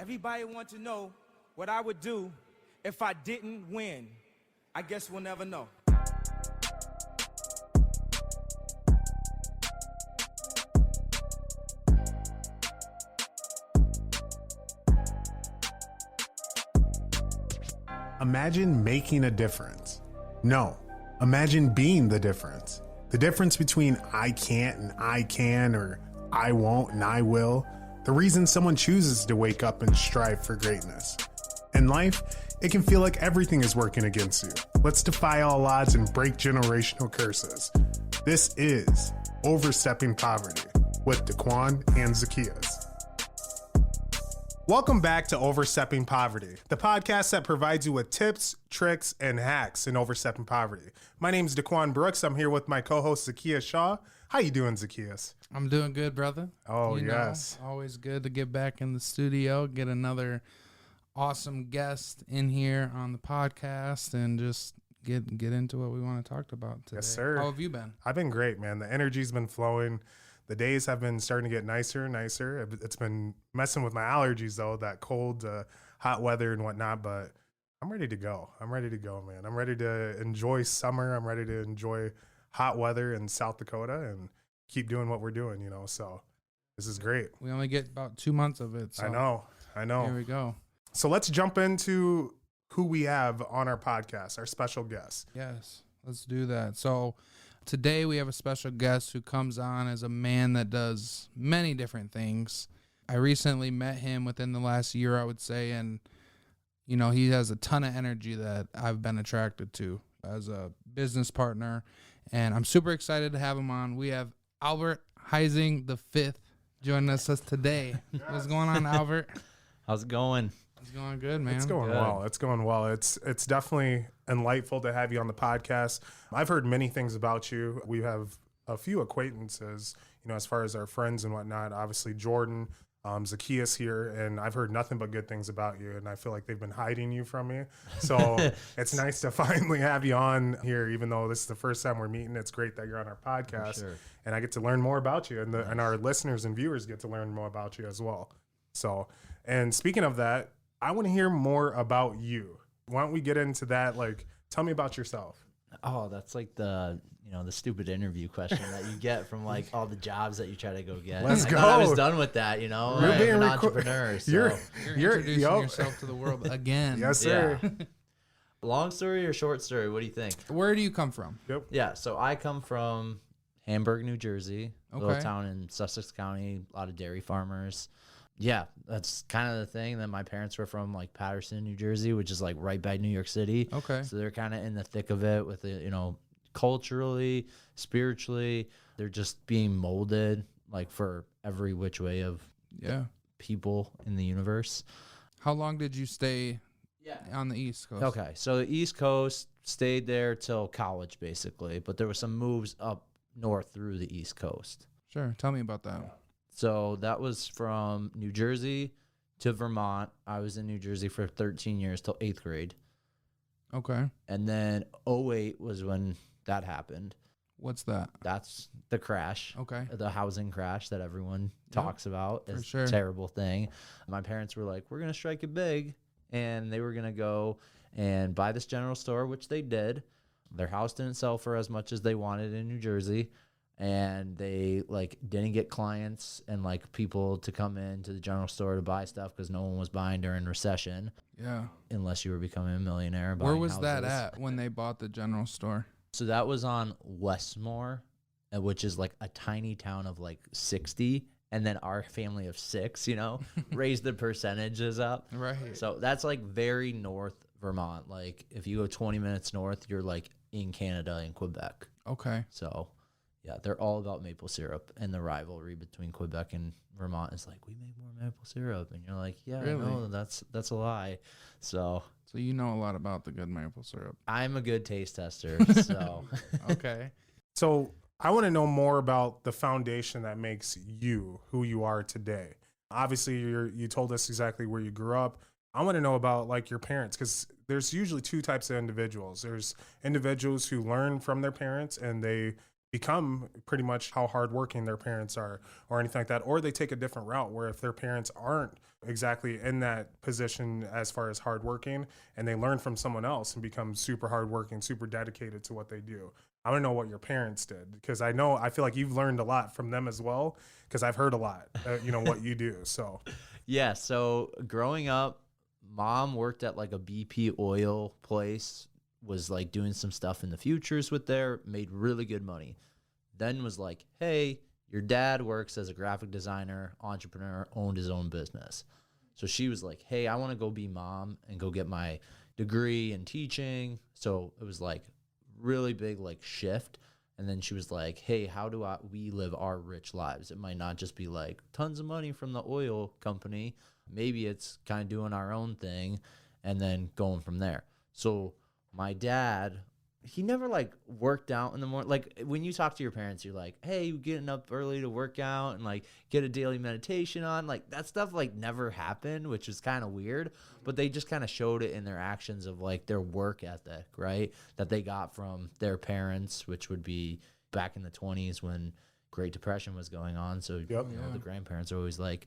Everybody wants to know what I would do if I didn't win. I guess we'll never know. Imagine making a difference. No, imagine being the difference. The difference between I can't and I can, or I won't and I will. The reason someone chooses to wake up and strive for greatness. In life, it can feel like everything is working against you. Let's defy all odds and break generational curses. This is Overstepping Poverty with Daquan and Zachaeus. Welcome back to Overstepping Poverty, the podcast that provides you with tips, tricks, and hacks in overstepping poverty. My name is Daquan Brooks. I'm here with my co-host Zachaeus Shaw. How you doing, Zachaeus? I'm doing good, brother. Oh, yes. Always good to get back in the studio, get another awesome guest in here on the podcast, and just get into what we want to talk about today. Yes, sir. How have you been? I've been great, man. The energy's been flowing. The days have been starting to get nicer and nicer. It's been messing with my allergies, though, that cold, hot weather and whatnot, but I'm ready to go. I'm ready to go, man. I'm ready to enjoy summer. I'm ready to enjoy hot weather in South Dakota and keep doing what we're doing, so this is great. We only get about 2 months of it. So I know. Here we go. So let's jump into who we have on our podcast, our special guest. Yes, let's do that. So today we have a special guest who comes on as a man that does many different things. I recently met him within the last year, I would say, and he has a ton of energy that I've been attracted to as a business partner, and I'm super excited to have him on. We have Albert Huizing V joining us today. Yes. What's going on, Albert? How's it going? It's going good, man. It's going well. It's going well. It's definitely enlightful to have you on the podcast. I've heard many things about you. We have a few acquaintances, as far as our friends and whatnot. Obviously, Jordan, Zachaeus here, and I've heard nothing but good things about you, and I feel like they've been hiding you from me. So it's nice to finally have you on here, even though this is the first time we're meeting. It's great that you're on our podcast, sure. And I get to learn more about you, and our listeners and viewers get to learn more about you as well. So, and speaking of that, I want to hear more about you. Why don't we get into that? Like, tell me about yourself. Oh, that's like the stupid interview question that you get from like all the jobs that you try to go get. Let's go. I was done with that, I'm an entrepreneur. So. You're introducing yourself to the world again. Yes, sir. Yeah. Long story or short story? What do you think? Where do you come from? Yep. Yeah, so I come from Hamburg, New Jersey, a little town in Sussex County, a lot of dairy farmers. Yeah, that's kind of the thing. That my parents were from like Patterson, New Jersey, which is like right by New York City. Okay. So they're kind of in the thick of it with it, culturally, spiritually. They're just being molded like for every which way of people in the universe. How long did you stay on the East Coast? Okay, so the East Coast, stayed there till college basically, but there were some moves up north through the East Coast. Sure, tell me about that. So that was from New Jersey to Vermont. I was in New Jersey for 13 years till 8th grade. Okay. And then 2008 was when that happened. What's that? That's the crash. Okay. The housing crash that everyone talks about. It's sure. a terrible thing. My parents were like, we're going to strike it big. And they were going to go and buy this general store, which they did. Their house didn't sell for as much as they wanted in New Jersey. And they didn't get clients and people to come into the general store to buy stuff because no one was buying during recession. Yeah. Unless you were becoming a millionaire. Where was houses. that at when they bought the general store? So that was on Westmore, which is like a tiny town of 60. And then our family of 6, raised the percentages up. Right. So that's very north Vermont. If you go 20 minutes north, you're in Canada in Quebec. Okay. So yeah, they're all about maple syrup, and the rivalry between Quebec and Vermont is we make more maple syrup, and you're like, yeah, really? No, that's a lie. So you know a lot about the good maple syrup. I'm a good taste tester. So okay. So I want to know more about the foundation that makes you who you are today. Obviously, you told us exactly where you grew up. I want to know about your parents, because there's usually 2 types of individuals. There's individuals who learn from their parents and they become pretty much how hardworking their parents are or anything like that. Or they take a different route where if their parents aren't exactly in that position as far as hardworking and they learn from someone else and become super hardworking, super dedicated to what they do. I want to know what your parents did because I feel like you've learned a lot from them as well because I've heard a lot, what you do. So, yeah. So growing up, mom worked at like a BP oil place, was like doing some stuff in the futures with there, made really good money. Then was like, hey, your dad works as a graphic designer, entrepreneur, owned his own business. So she was like, hey, I want to go be mom and go get my degree in teaching. So it was like really big like shift. And then she was like, hey, how do we live our rich lives? It might not just be like tons of money from the oil company. Maybe it's kind of doing our own thing and then going from there. So my dad, he never like worked out in the morning. Like when you talk to your parents, you're like, hey, you getting up early to work out and like get a daily meditation on. Like that stuff like never happened, which is kind of weird. But they just kind of showed it in their actions of like their work ethic, right? That they got from their parents, which would be back in the 20s when Great Depression was going on. So the grandparents are always like,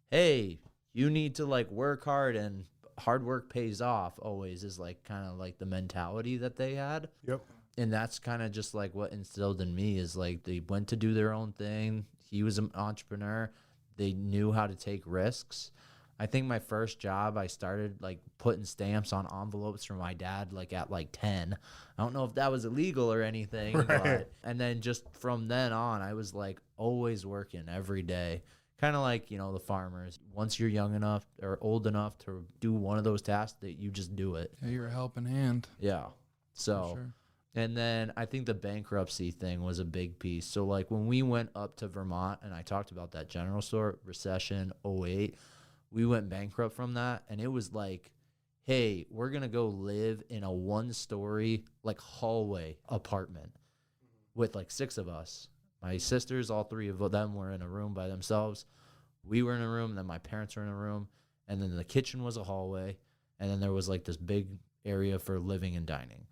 hey, you need to like work hard and hard work pays off always is like kind of like the mentality that they had. Yep. And that's kind of just like what instilled in me is like they went to do their own thing. He was an entrepreneur. They knew how to take risks. I think my first job, I started like putting stamps on envelopes for my dad like at like 10. I don't know if that was illegal or anything. Right. But, and then just from then on, I was like always working every day. Kind of like, the farmers. Once you're young enough or old enough to do one of those tasks, that you just do it. Yeah, you're a helping hand. Yeah. So, Sure. And then I think the bankruptcy thing was a big piece. So like when we went up to Vermont and I talked about that general store, recession, 08, we went bankrupt from that. And it was like, hey, we're going to go live in a 1-story like hallway apartment with like 6 of us. My sisters, all 3 of them were in a room by themselves. We were in a room, and then my parents were in a room, and then the kitchen was a hallway, and then there was like this big area for living and dining.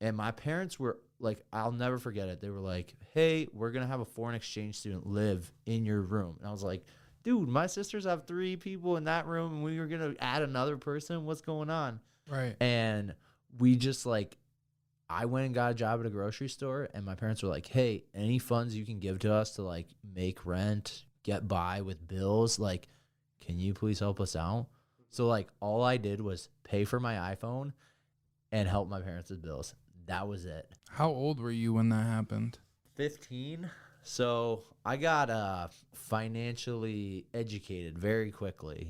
And my parents were like, I'll never forget it. They were like, hey, we're going to have a foreign exchange student live in your room. And I was like, dude, my sisters have 3 people in that room, and we were going to add another person. What's going on? Right. And we just like, I went and got a job at a grocery store, and my parents were like, hey, any funds you can give to us to like make rent, get by with bills, like, can you please help us out? So like all I did was pay for my iPhone and help my parents with bills. That was it. How old were you when that happened? 15. So I got financially educated very quickly,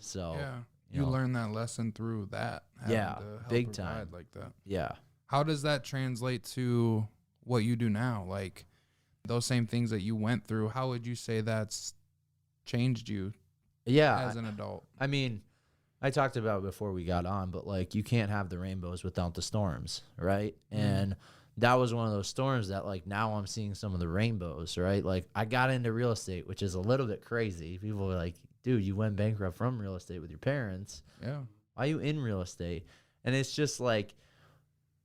so Yeah. You learned that lesson through that. Yeah, to help big provide time. like that. Yeah. How does that translate to what you do now? Like those same things that you went through, how would you say that's changed you as an adult? I mean, I talked about it before we got on, but like you can't have the rainbows without the storms, right? And that was one of those storms that like now I'm seeing some of the rainbows, right? Like I got into real estate, which is a little bit crazy. People were like, dude, you went bankrupt from real estate with your parents. Yeah. Why are you in real estate? And it's just like,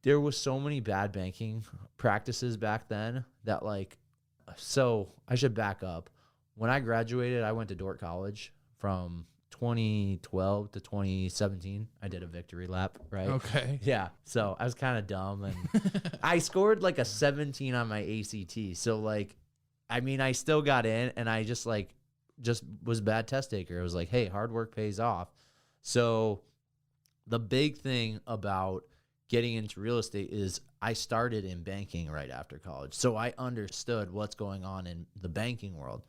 there was so many bad banking practices back then that like, so I should back up. When I graduated, I went to Dordt College from 2012 to 2017. I did a victory lap, right? Okay. Yeah. So I was kind of dumb and I scored like a 17 on my ACT. So like, I mean, I still got in and I just was a bad test taker. It was like, hey, hard work pays off. So the big thing about getting into real estate is I started in banking right after college. So I understood what's going on in the banking world.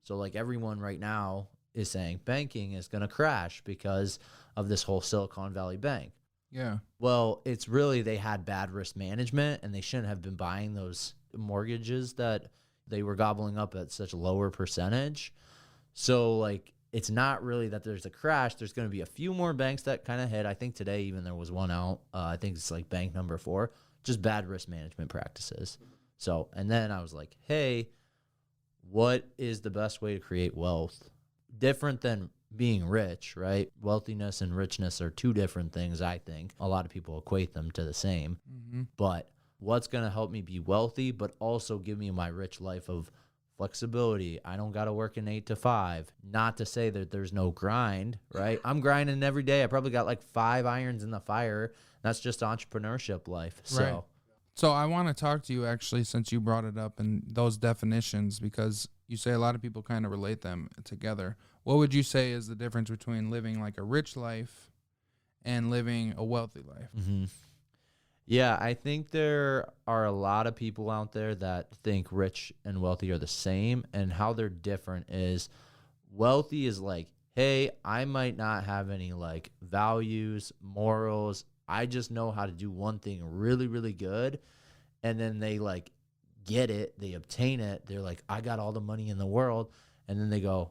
So like everyone right now is saying banking is going to crash because of this whole Silicon Valley Bank. Yeah. Well, it's really they had bad risk management and they shouldn't have been buying those mortgages that they were gobbling up at such a lower percentage. So like it's not really that there's a crash. There's going to be a few more banks that kind of hit. I think today even there was one out. I think it's like bank number 4, just bad risk management practices. So, and then I was like, hey, what is the best way to create wealth? Different than being rich, right? Wealthiness and richness are 2 different things, I think. A lot of people equate them to the same. Mm-hmm. But what's going to help me be wealthy, but also give me my rich life of flexibility. I don't got to work an 8 to 5. Not to say that there's no grind, right? I'm grinding every day. I probably got like 5 irons in the fire. That's just entrepreneurship life. Right. So I want to talk to you actually, since you brought it up, and those definitions, because you say a lot of people kind of relate them together. What would you say is the difference between living like a rich life and living a wealthy life? Mm-hmm. Yeah, I think there are a lot of people out there that think rich and wealthy are the same, and how they're different is wealthy is like, hey, I might not have any like values, morals. I just know how to do one thing really, really good. And then they like get it, they obtain it. They're like, I got all the money in the world. And then they go,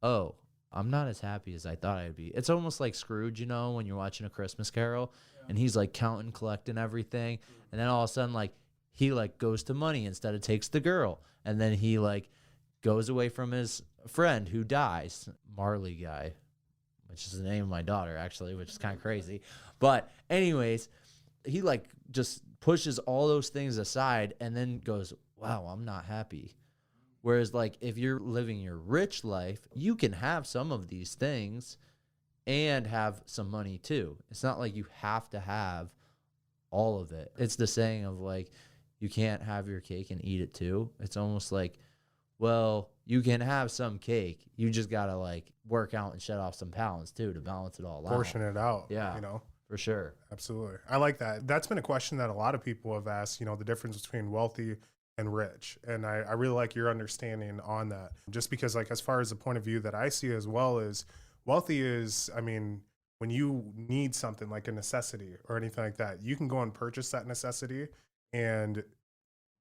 oh, I'm not as happy as I thought I'd be. It's almost like Scrooge, you know, when you're watching A Christmas Carol, and he's like counting, collecting everything. And then all of a sudden, like, he like goes to money instead of takes the girl. And then he like goes away from his friend who dies, Marley guy, which is the name of my daughter, actually, which is kind of crazy. But anyways, he like just pushes all those things aside and then goes, wow, I'm not happy. Whereas like if you're living your rich life, you can have some of these things and have some money too. It's not like you have to have all of it. It's the saying of like, you can't have your cake and eat it too. It's almost like, well, you can have some cake. You just got to like work out and shed off some pounds too to balance it all out. Portion it out. Yeah. You know? For sure. Absolutely. I like that. That's been a question that a lot of people have asked, you know, the difference between wealthy and rich. And I really like your understanding on that. Just because like as far as the point of view that I see as well is wealthy is, I mean, when you need something like a necessity or anything like that, you can go and purchase that necessity. And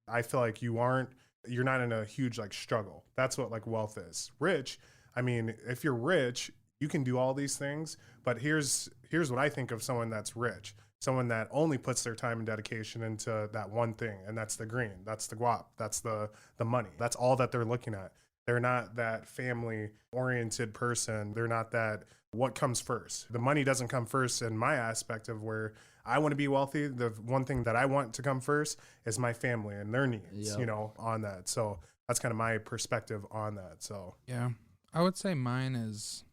I feel like you're not in a huge like struggle. That's what like wealth is. Rich, I mean, if you're rich, you can do all these things, but here's what I think of someone that's rich. Someone that only puts their time and dedication into that one thing, and that's the green, that's the guap, that's the money. That's all that they're looking at. They're not that family-oriented person. They're not that what comes first. The money doesn't come first in my aspect of where I want to be wealthy. The one thing that I want to come first is my family and their needs, you know, on that. So that's kind of my perspective on that. So yeah, I would say mine is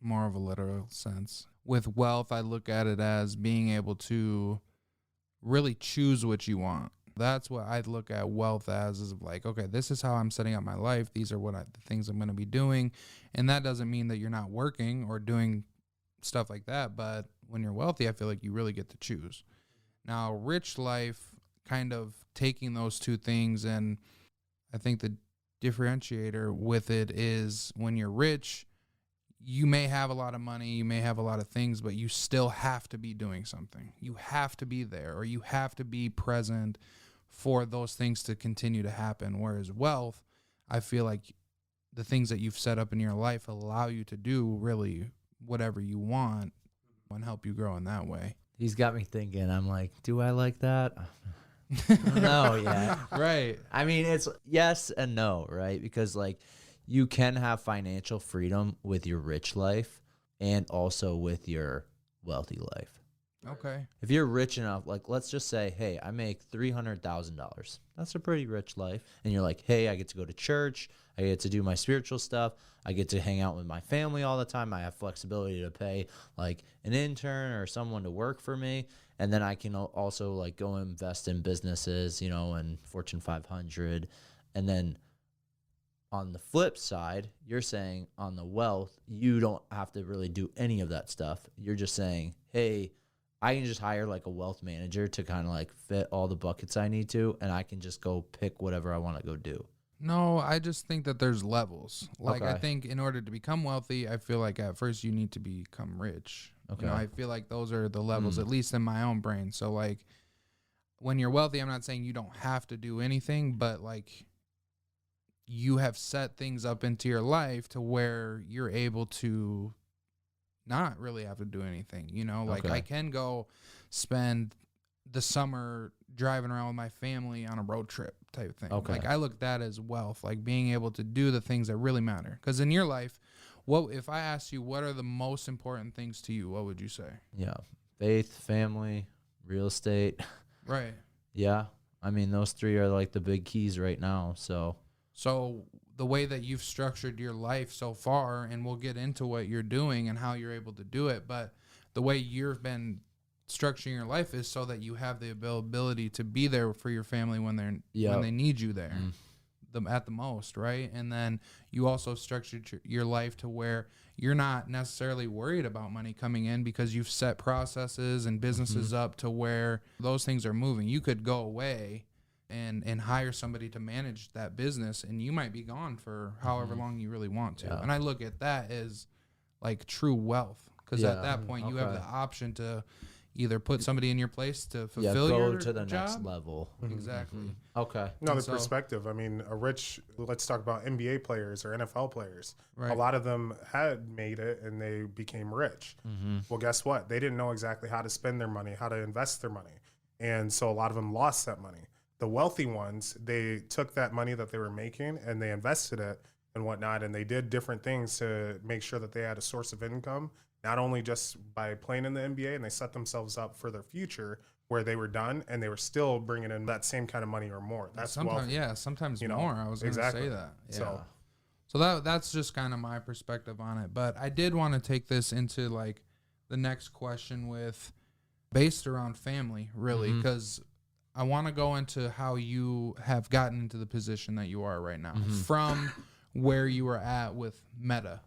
more of a literal sense. With wealth, I look at it as being able to really choose what you want. That's what I look at wealth as, is like, okay, this is how I'm setting up my life. These are the things I'm going to be doing. And that doesn't mean that you're not working or doing stuff like that. But when you're wealthy, I feel like you really get to choose. Now, rich life, kind of taking those two things, and I think the differentiator with it is when you're rich, you may have a lot of money, you may have a lot of things, but you still have to be doing something. You have to be there, or you have to be present for those things to continue to happen. Whereas wealth, I feel like the things that you've set up in your life allow you to do really whatever you want and help you grow in that way. He's got me thinking. I'm like, do I like that? No, yeah. Right. I mean, it's yes and no, right? Because like, you can have financial freedom with your rich life and also with your wealthy life. Okay. If you're rich enough, like let's just say, hey, I make $300,000. That's a pretty rich life. And you're like, hey, I get to go to church. I get to do my spiritual stuff. I get to hang out with my family all the time. I have flexibility to pay like an intern or someone to work for me. And then I can also like go invest in businesses, you know, and Fortune 500. And then on the flip side, you're saying on the wealth, you don't have to really do any of that stuff. You're just saying, hey, I can just hire like a wealth manager to kind of like fit all the buckets I need to, and I can just go pick whatever I want to go do. No, I just think that there's levels. Like, Okay. I think in order to become wealthy, I feel like at first you need to become rich. Okay. You know, I feel like those are the levels, at least in my own brain. So, like, when you're wealthy, I'm not saying you don't have to do anything, but, like, you have set things up into your life to where you're able to not really have to do anything, you know? Like, Okay. I can go spend the summer driving around with my family on a road trip type thing. Okay. Like, I look at that as wealth, like being able to do the things that really matter. Because in your life, what if I asked you what are the most important things to you, what would you say? Yeah. Faith, family, real estate. Right. Yeah. I mean, those 3 are like the big keys right now. So the way that you've structured your life so far, and we'll get into what you're doing and how you're able to do it, but the way you've been structuring your life is so that you have the ability to be there for your family when they need you there. At the most, right? And then you also structured your life to where you're not necessarily worried about money coming in because you've set processes and businesses up to where those things are moving. You could go away and hire somebody to manage that business, and you might be gone for however long you really want to. And I look at that as like true wealth, because at that point you have the option to either put somebody in your place to fulfill your to the job. next level. Exactly. Okay. Another perspective. I mean, let's talk about NBA players or NFL players. Right. A lot of them had made it and they became rich. Well, guess what? They didn't know exactly how to spend their money, how to invest their money. And so a lot of them lost that money. The wealthy ones, they took that money that they were making and they invested it and whatnot. And they did different things to make sure that they had a source of income, not only just by playing in the NBA, and they set themselves up for their future where they were done and they were still bringing in that same kind of money or more. That's wealthy. Sometimes more. I was going to say that. Yeah. So that's just kind of my perspective on it. But I did want to take this into like the next question based around family, really, because I want to go into how you have gotten into the position that you are right now from where you were at with Meta.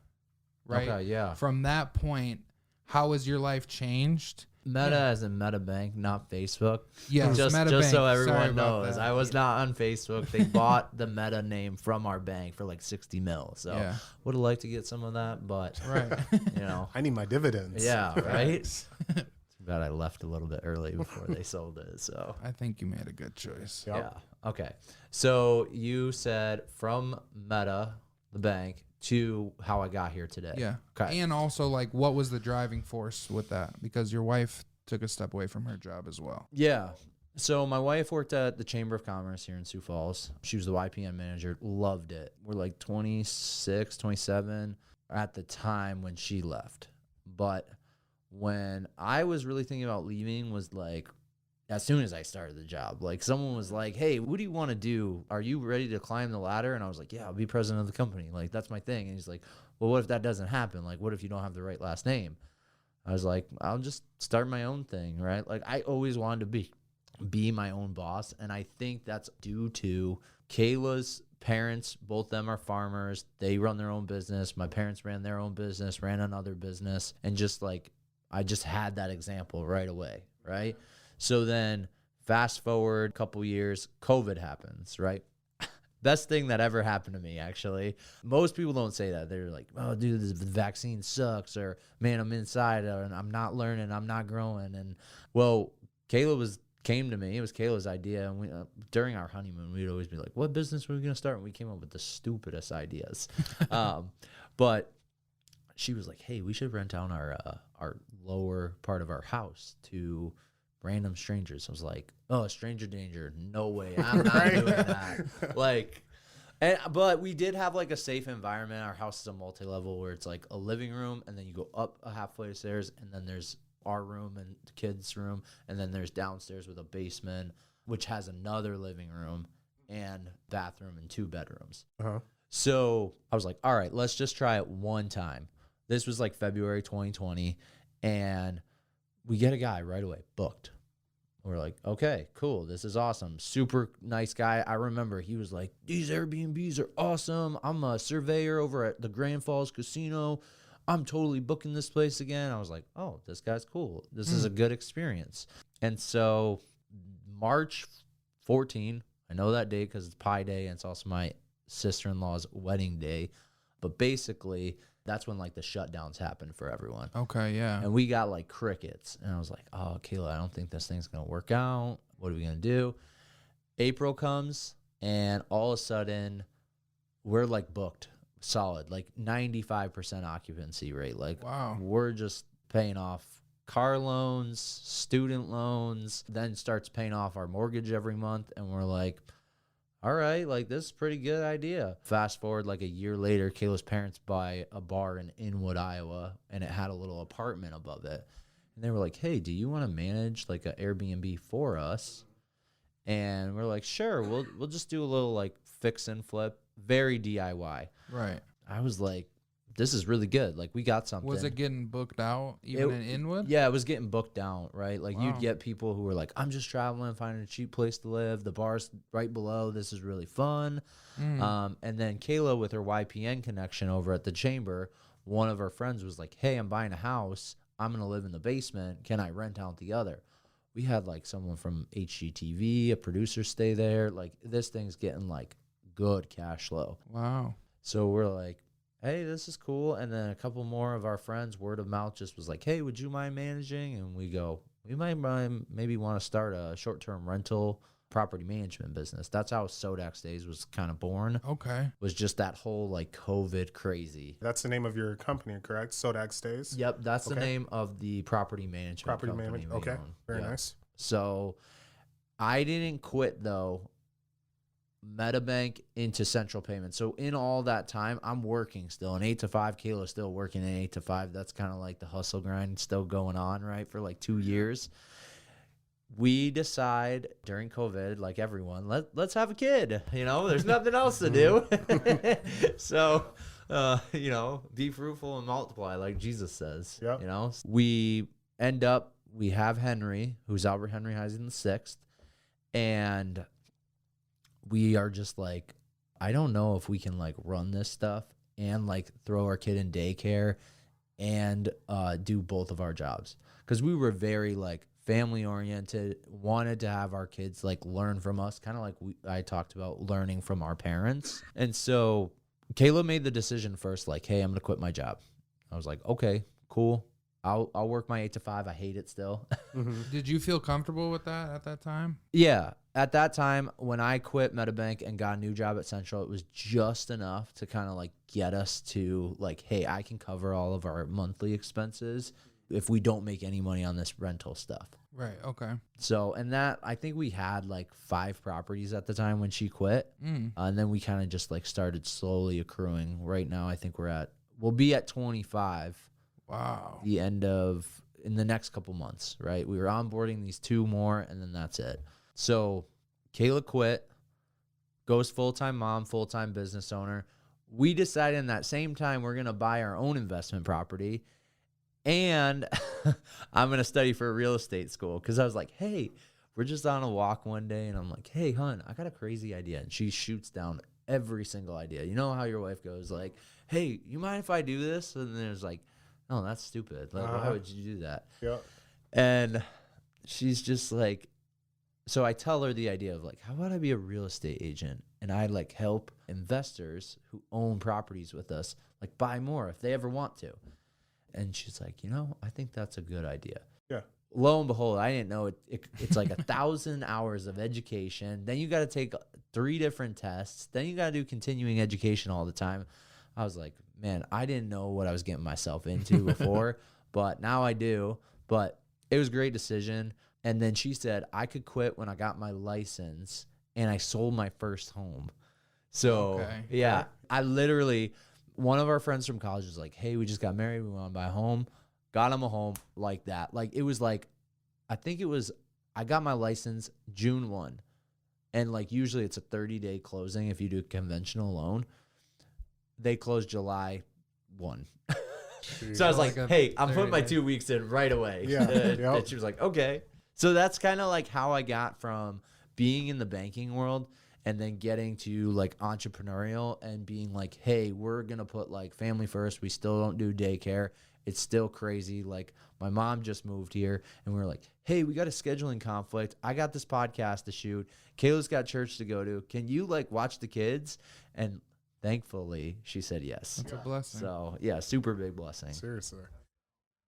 Right? Okay, yeah. From that point, how has your life changed? Meta as in Meta Bank, not Facebook. Yeah, just Meta so Bank. everyone Sorry about knows, that. I was not on Facebook. They bought the Meta name from our bank for like 60 mil. So would have liked to get some of that, but I need my dividends. Yeah, right. Too bad I left a little bit early before they sold it. So I think you made a good choice. Yep. Yeah. Okay. So you said from Meta, the bank, to how I got here today. Yeah. Okay. And also, like, what was the driving force with that? Because your wife took a step away from her job as well. Yeah. So my wife worked at the Chamber of Commerce here in Sioux Falls. She was the YPN manager. Loved it. We're like 26, 27 at the time when she left. But when I was really thinking about leaving was like, as soon as I started the job, like someone was like, hey, what do you want to do? Are you ready to climb the ladder? And I was like, yeah, I'll be president of the company. Like, that's my thing. And he's like, well, what if that doesn't happen? Like, what if you don't have the right last name? I was like, I'll just start my own thing, right? Like, I always wanted to be my own boss. And I think that's due to Kayla's parents. Both of them are farmers. They run their own business. My parents ran their own business, ran another business. And just like, I just had that example right away, right? So then fast forward a couple years, COVID happens, right? Best thing that ever happened to me, actually. Most people don't say that. They're like, oh, dude, this vaccine sucks, or man, I'm inside and I'm not learning, I'm not growing. And well, Kayla came to me. It was Kayla's idea. And we, during our honeymoon, we'd always be like, what business were we going to start? And we came up with the stupidest ideas. But she was like, hey, we should rent out our lower part of our house to random strangers. I was like, oh, stranger danger. No way. I'm not doing that. Like, but we did have like a safe environment. Our house is a multi-level where it's like a living room, and then you go up a half flight of stairs, and then there's our room and the kids' room, and then there's downstairs with a basement, which has another living room and bathroom and 2 bedrooms. So I was like, all right, let's just try it one time. This was like February 2020, and we get a guy right away, booked. We're like, okay, cool. This is awesome. Super nice guy. I remember he was like, these Airbnbs are awesome. I'm a surveyor over at the Grand Falls Casino. I'm totally booking this place again. I was like, oh, this guy's cool. This is a good experience. And so March 14, I know that day because it's Pi Day and it's also my sister-in-law's wedding day. But basically, that's when like the shutdowns happened for everyone. Okay, yeah. And we got like crickets. And I was like, oh, Kayla, I don't think this thing's going to work out. What are we going to do? April comes, and all of a sudden, we're like booked solid, like 95% occupancy rate. Like, wow. We're just paying off car loans, student loans, then starts paying off our mortgage every month. And we're like, all right, like this is a pretty good idea. Fast forward like a year later, Kayla's parents buy a bar in Inwood, Iowa, and it had a little apartment above it. And they were like, hey, do you want to manage like an Airbnb for us? And we're like, sure, we'll just do a little like fix and flip, very DIY. Right. I was like, this is really good. Like, we got something. Was it getting booked out even in Inwood? Yeah, it was getting booked out, right? Like, Wow. you'd get people who were like, I'm just traveling, finding a cheap place to live. The bar's right below. This is really fun. And then Kayla, with her YPN connection over at the Chamber, one of her friends was like, hey, I'm buying a house. I'm going to live in the basement. Can I rent out the other? We had like someone from HGTV, a producer, stay there. Like, this thing's getting like good cash flow. Wow. So we're like, hey, this is cool. And then a couple more of our friends, word of mouth, just was like, hey, would you mind managing? And we go, we might maybe want to start a short-term rental property management business. That's how Sodak Stays was kind of born. Okay. Was just that whole like COVID crazy. That's the name of your company, correct? Sodak Stays? Yep, that's the Okay. name of the property management Property company management. we Okay. own. Very Yep. nice. So I didn't quit, though, MetaBank into Central Payments. So in all that time, I'm working still. An 8 to 5, Kayla's still working an 8 to 5. That's kind of like the hustle grind still going on, right, for like 2 years. We decide during COVID, like everyone, let's have a kid. You know, there's nothing else to do. So, you know, be fruitful and multiply, like Jesus says. Yep. You know, we have Henry, who's Albert Huizing V, and we are just like, I don't know if we can like run this stuff and like throw our kid in daycare and do both of our jobs, because we were very like family oriented, wanted to have our kids like learn from us, kind of like I talked about learning from our parents. And so Kayla made the decision first, like, hey, I'm gonna quit my job. I was like, okay, cool. I'll work my 8 to 5. I hate it still. Did you feel comfortable with that at that time? Yeah. At that time, when I quit MetaBank and got a new job at Central, it was just enough to kind of like get us to like, hey, I can cover all of our monthly expenses if we don't make any money on this rental stuff. Right. Okay. So, and that, I think we had like 5 properties at the time when she quit. And then we kind of just like started slowly accruing. Right now, I think we'll be at 25. Wow. In the next couple months, right? We were onboarding these 2 more, and then that's it. So Kayla quit, goes full-time mom, full-time business owner. We decided in that same time we're going to buy our own investment property, and I'm going to study for a real estate school, because I was like, hey, we're just on a walk one day, and I'm like, hey, hon, I got a crazy idea. And she shoots down every single idea. You know how your wife goes like, hey, you mind if I do this? And there's like, no, that's stupid. Like, why would you do that? Yeah. And she's just like, so I tell her the idea of like, how about I be a real estate agent and I like help investors who own properties with us, like buy more if they ever want to. And she's like, you know, I think that's a good idea. Yeah. Lo and behold, I didn't know it's like 1,000 hours of education. Then you got to take 3 different tests. Then you got to do continuing education all the time. I was like, man, I didn't know what I was getting myself into before, but now I do. But it was a great decision. And then she said I could quit when I got my license and I sold my first home. So, Okay. yeah, I literally, one of our friends from college was like, hey, we just got married. We want to buy a home. Got him a home like that. Like, it was like, I got my license June 1. And like, usually it's a 30-day closing if you do a conventional loan. They closed July 1. So I was like, hey, I'm putting my 2 weeks in right away. Yeah. And she was like, okay. So that's kind of like how I got from being in the banking world and then getting to like entrepreneurial and being like, hey, we're going to put like family first. We still don't do daycare. It's still crazy. Like, my mom just moved here and we were like, hey, we got a scheduling conflict. I got this podcast to shoot. Kayla's got church to go to. Can you like watch the kids? And thankfully, she said yes. That's a blessing. So, yeah, super big blessing. Seriously.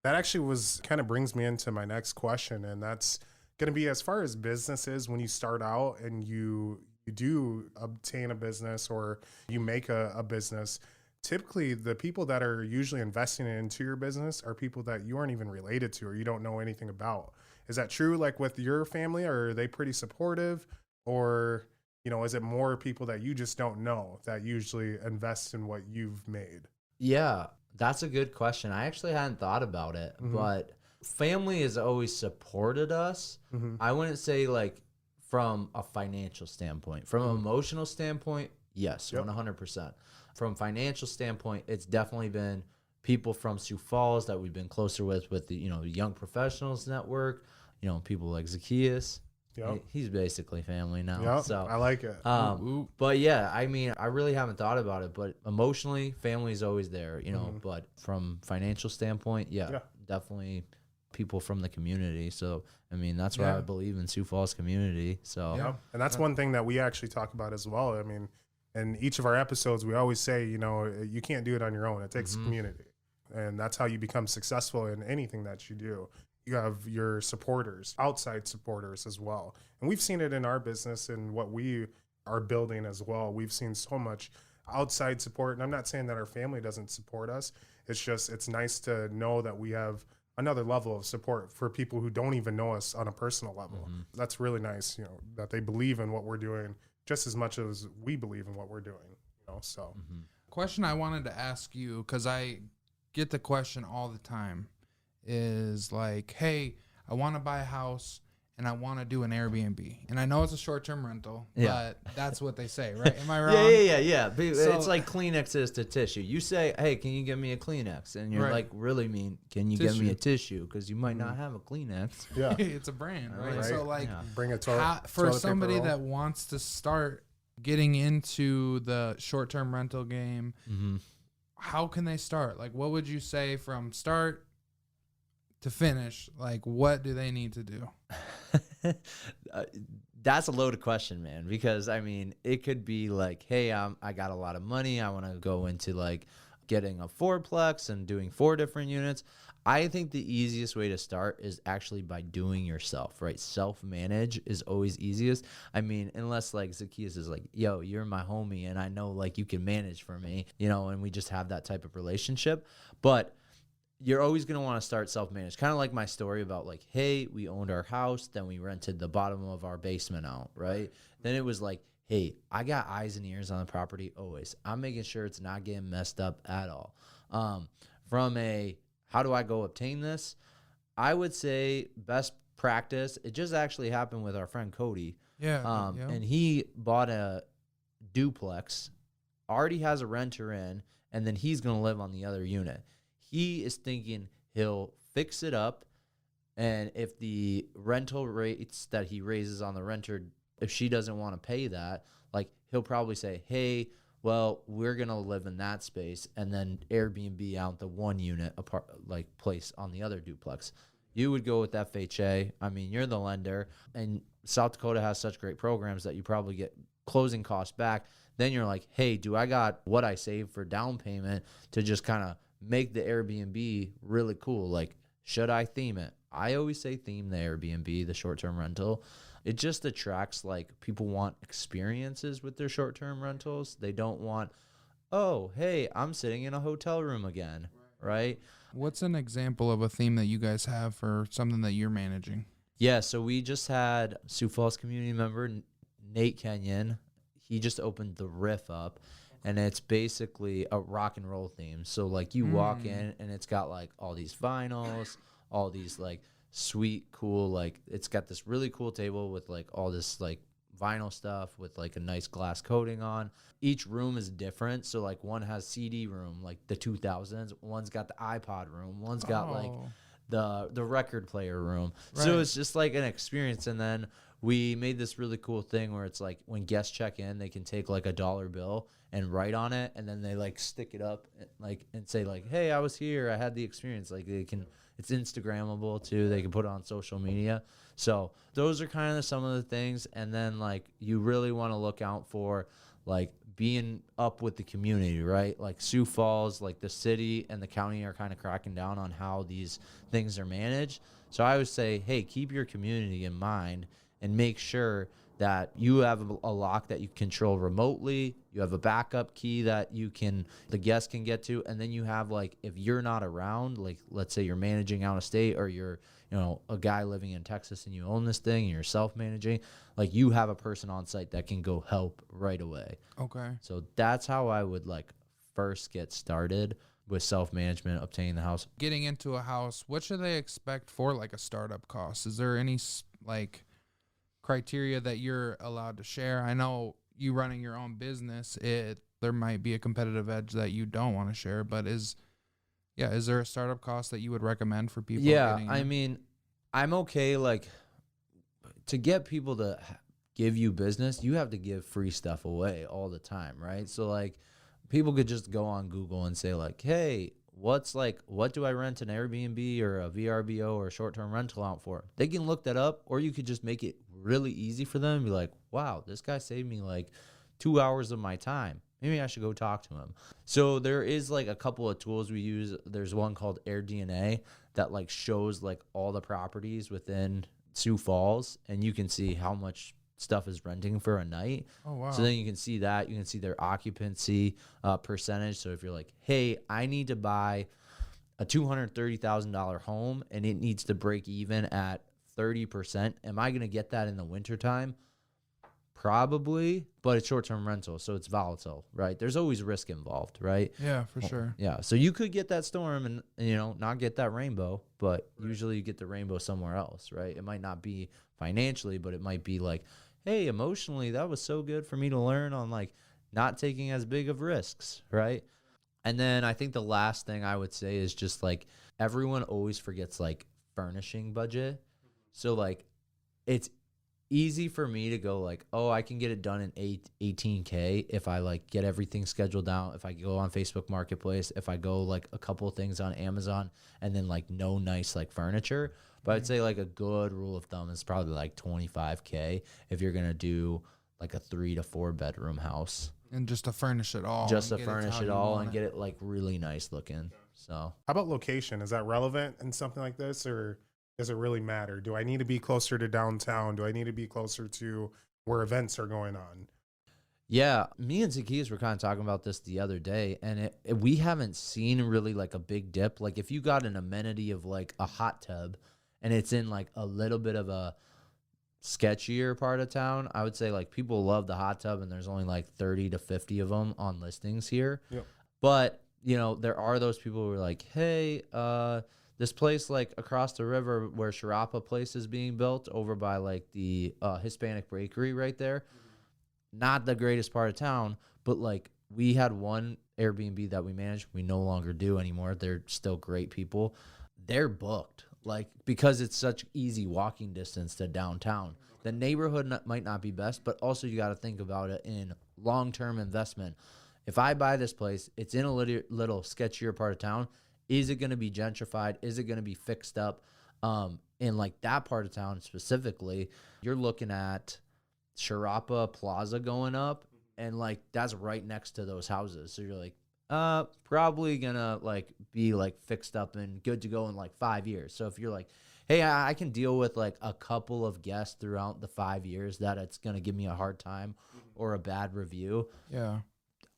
That actually kind of brings me into my next question, and that's going to be as far as businesses, when you start out and you do obtain a business or you make a business, typically the people that are usually investing into your business are people that you aren't even related to or you don't know anything about. Is that true, like with your family, or are they pretty supportive, or you know, is it more people that you just don't know that usually invest in what you've made? Yeah, that's a good question. I actually hadn't thought about it, but family has always supported us. I wouldn't say like from a financial standpoint. From an emotional standpoint, yes, 100%. From financial standpoint, it's definitely been people from Sioux Falls that we've been closer with the, Young Professionals Network, people like Zachaeus. Yep. He's basically family now. Yep. So I like it. But yeah, I mean, I really haven't thought about it, but emotionally, family's always there, but from financial standpoint, definitely people from the community. So, I mean, that's why I believe in Sioux Falls community. So, and that's one thing that we actually talk about as well. I mean, in each of our episodes, we always say, you can't do it on your own. It takes community. And that's how you become successful in anything that you do. You have your supporters, outside supporters as well. And we've seen it in our business and what we are building as well. We've seen so much outside support. And I'm not saying that our family doesn't support us. It's just, it's nice to know that we have another level of support for people who don't even know us on a personal level. That's really nice, that they believe in what we're doing just as much as we believe in what we're doing, so. Question I wanted to ask you, because I get the question all the time, is like, hey, I want to buy a house and I want to do an Airbnb. And I know it's a short-term rental, but that's what they say, right? Am I wrong? Yeah. It's like Kleenex is to tissue. You say, hey, can you give me a Kleenex? And you're like, really mean, can you give me a tissue? Because you might not have a Kleenex. Yeah. It's a brand, right? So like, bring a toilet for somebody that wants to start getting into the short-term rental game, how can they start? Like, what would you say from start to finish? Like, what do they need to do? That's a loaded question, man, because I mean, it could be like, hey, I got a lot of money, I want to go into like getting a fourplex and doing 4 different units. I think the easiest way to start is actually by doing yourself, right? Self-manage is always easiest. I mean, unless like Zachaeus is like, yo, you're my homie and I know like you can manage for me, and we just have that type of relationship. But you're always going to want to start self-managed. Kind of like my story about like, hey, we owned our house, then we rented the bottom of our basement out, right? Then it was like, hey, I got eyes and ears on the property always. I'm making sure it's not getting messed up at all. From a, how do I go obtain this? I would say best practice. It just actually happened with our friend Cody. And he bought a duplex, already has a renter in, and then he's going to live on the other unit. He is thinking he'll fix it up, and if the rental rates that he raises on the renter, if she doesn't want to pay that, like he'll probably say, hey, well, we're going to live in that space and then Airbnb out the 1 unit apart, like place on the other duplex. You would go with FHA. I mean, you're the lender, and South Dakota has such great programs that you probably get closing costs back. Then you're like, hey, do I got what I saved for down payment to just kind of make the Airbnb really cool? Like, should I theme it? I always say theme the Airbnb, the short-term rental. It just attracts, like, people want experiences with their short-term rentals. They don't want, oh, hey, I'm sitting in a hotel room again, right? What's an example of a theme that you guys have for something that you're managing? Yeah, so we just had Sioux Falls community member Nate Kenyon. He just opened the Riff up, and it's basically a rock and roll theme. So, like, you walk in, and it's got, like, all these vinyls, all these, like, sweet, cool, like, it's got this really cool table with, like, all this, like, vinyl stuff with, like, a nice glass coating on. Each room is different. So, like, one has CD room, like the 2000s. One's got the iPod room. One's got, like, the record player room. Right. So it's just, like, an experience. And then we made this really cool thing where it's, like, when guests check in, they can take, like, a $1 bill and write on it, and then they, like, stick it up, like, and say, like, hey, I was here, I had the experience. Like, they can, it's Instagrammable too, they can put it on social media. So those are kind of some of the things. And then, like, you really want to look out for, like, being up with the community, right? Like, Sioux Falls, like, the city and the county are kind of cracking down on how these things are managed. So I would say, hey, keep your community in mind and make sure that you have a lock that you control remotely. You have a backup key that the guest can get to. And then you have, like, if you're not around, like, let's say you're managing out of state, or you're, a guy living in Texas and you own this thing and you're self-managing, like, you have a person on site that can go help right away. Okay. So that's how I would, like, first get started with self-management, obtaining the house. Getting into a house, what should they expect for, like, a startup cost? Is there any, like, criteria that you're allowed to share? I know you running your own business, there might be a competitive edge that you don't want to share, but is there a startup cost that you would recommend for people? Yeah, I mean, I'm okay, like, to get people to give you business, you have to give free stuff away all the time, right? So, like, people could just go on Google and say, like, hey, what do I rent an Airbnb or a VRBO or a short-term rental out for? They can look that up, or you could just make it really easy for them and be like, wow, this guy saved me, like, 2 hours of my time. Maybe I should go talk to him. So there is, like, a couple of tools we use. There's one called AirDNA that, like, shows, like, all the properties within Sioux Falls, and you can see how much stuff is renting for a night. Oh, wow. So then you can see that. You can see their occupancy percentage. So if you're like, hey, I need to buy a $230,000 home and it needs to break even at 30%, am I going to get that in the wintertime? Probably, but it's short-term rental, so it's volatile, right? There's always risk involved, right? Yeah, for sure. Yeah, so you could get that storm and, you know, not get that rainbow, but usually you get the rainbow somewhere else, right? It might not be financially, but it might be like, hey, emotionally, that was so good for me to learn on, like, not taking as big of risks, right? And then I think the last thing I would say is just, like, everyone always forgets, like, furnishing budget. So, like, it's easy for me to go like, oh, I can get it done in $18K if I, like, get everything scheduled out, if I go on Facebook Marketplace, if I go, like, a couple of things on Amazon, and then, like, no nice, like, furniture. But I'd say, like, a good rule of thumb is probably, like, 25K if you're gonna do, like, a 3 to 4 bedroom house. And just to furnish it all. Just to furnish it all and get it, like, really nice looking. So How about location? Is that relevant in something like this, or does it really matter? Do I need to be closer to downtown? Do I need to be closer to where events are going on? yeah, me and Zachaeus were kind of talking about this the other day, and we haven't seen really, like, a big dip. Like, if you got an amenity of, like, a hot tub and it's in, like, a little bit of a sketchier part of town, I would say, like, people love the hot tub, and there's only, like, 30 to 50 of them on listings here. Yep. But, you know, there are those people who are like, hey, this place, like, across the river where Sharapa Place is being built over by, like, the Hispanic Bakery right there, not the greatest part of town, but, like, we had one Airbnb that we managed. We no longer do anymore. They're still great people. They're booked, like, because it's such easy walking distance to downtown. The neighborhood might not be best, but also you got to think about it in long-term investment. If I buy this place, it's in a little sketchier part of town. Is it going to be gentrified? Is it going to be fixed up? In, like, that part of town specifically, you're looking at Sharapa Plaza going up, and, like, that's right next to those houses. So you're like, probably going to, like, be, like, fixed up and good to go in, like, 5 years. So if you're like, hey, I can deal with, like, a couple of guests throughout the 5 years that it's going to give me a hard time or a bad review. Yeah.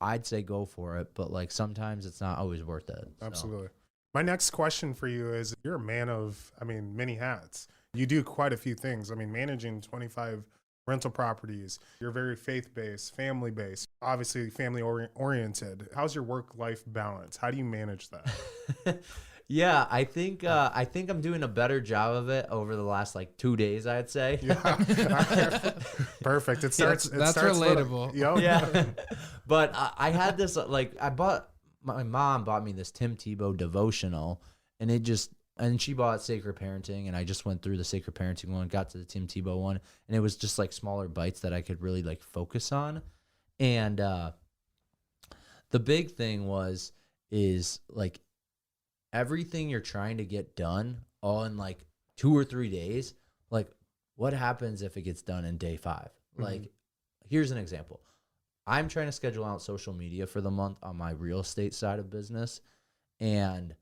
I'd say go for it, but, like, sometimes it's not always worth it. So. Absolutely. My next question for you is, you're a man of, many hats. You do quite a few things. Managing 25 rental properties. You're very faith-based, family-based, obviously family-oriented. How's your work-life balance? How do you manage that? Yeah, I think I'm doing a better job of it over the last, like, 2 days, I'd say. Yeah. Perfect. It starts. That's relatable. Yeah. But I had this, like, my mom bought me this Tim Tebow devotional, and she bought Sacred Parenting, and I just went through the Sacred Parenting one, got to the Tim Tebow one, and it was just, like, smaller bites that I could really, like, focus on. And the big thing is like, everything you're trying to get done all in, like, 2 or 3 days, like, what happens if it gets done in day 5? Mm-hmm. Like, here's an example. I'm trying to schedule out social media for the month on my real estate side of business, and